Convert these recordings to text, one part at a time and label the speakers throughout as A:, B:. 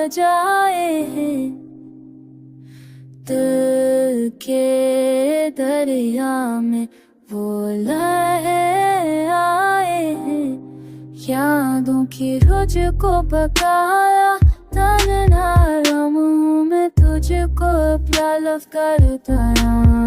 A: जाए हैं, दिल के दरिया में वो लहरें आए हैं। यादों की रुझ को बकाया तन्हा लम्हों में तुझको प्याला करता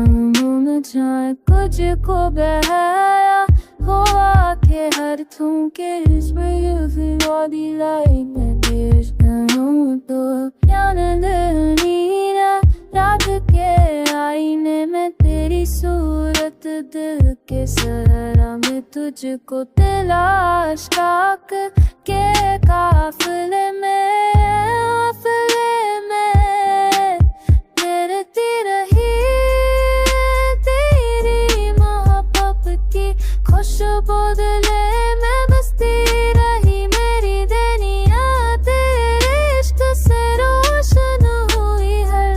A: मुँह में जाए कुछ को बहाया हुआ के हर थूके इसमें यूज़ी लाई में देश करूँ तो प्यार नीरा रात के आईने में तेरी सूरत दिल के सहरा में तुझको तलाश ताक के काफिले में तैरती रही तेरी मोहब्बत की खुशबू दिले में बसती रही मेरी दुनिया तेरे इश्क से रोशन हुई हर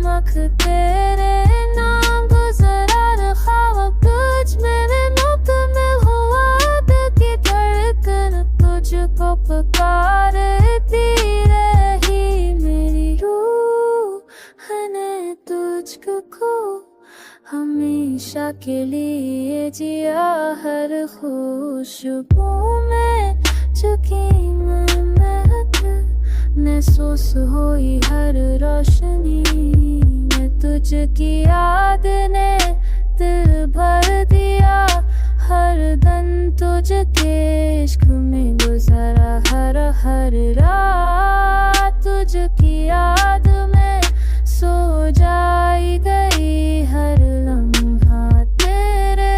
A: मख तेरे नाम गुजरा ख्वाब कुछ मेरे मुकम्मल हुआ दिल की धड़कन तुझको पुकारती रही मेरी रूह ने तुझको हमेशा के लिए जिया हर खुशबू में चुकी महक महसूस हुई हर रोशनी में तुझकी याद ने दिल भर दिया हर दिन तुझके इश्क में गुजरा हर रात तुझकी याद में सो जाई गई हर लम्हा तेरे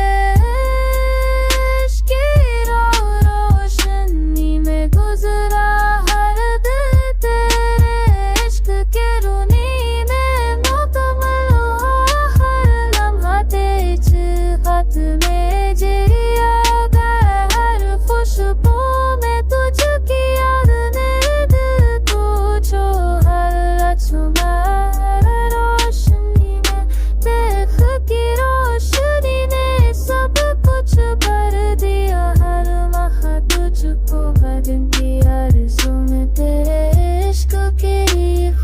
A: इश्क की रोशनी में गुजरा हर दिन तेरे इश्क के रूनी में मुकम्मल हुआ हर लम्हा तेरे हाथ में जिया गया हर खुशबू में तुझकी याद ने दिल को छू हर अछूमा भर दिया हर वहाँ तुझको बदन की आरज़ू में तेरे इश्क की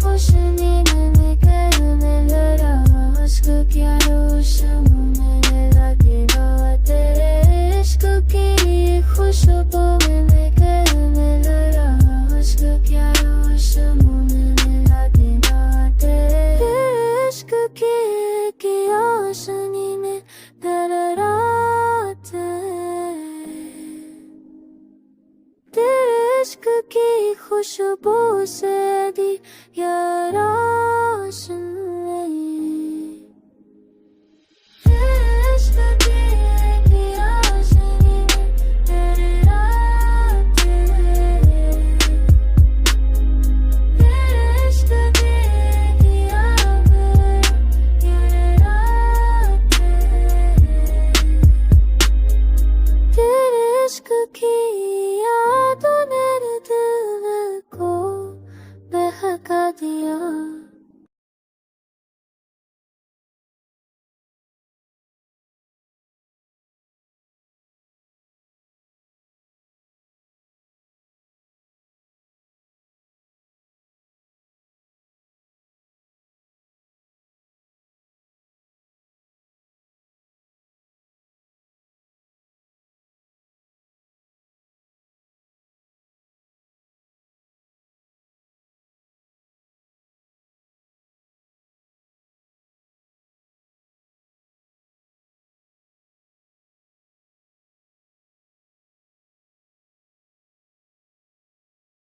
A: खुशनी मैंने कर में लड़ा इश्क क्या रोशन मैंने लगे तेरे इश्क की खुशबू मैंने कर में लड़ा इश्क क्या रोशन मैंने लगे तेरे इश्क की रोशनी में तेरा इश्क की खुशबू से दी यारा।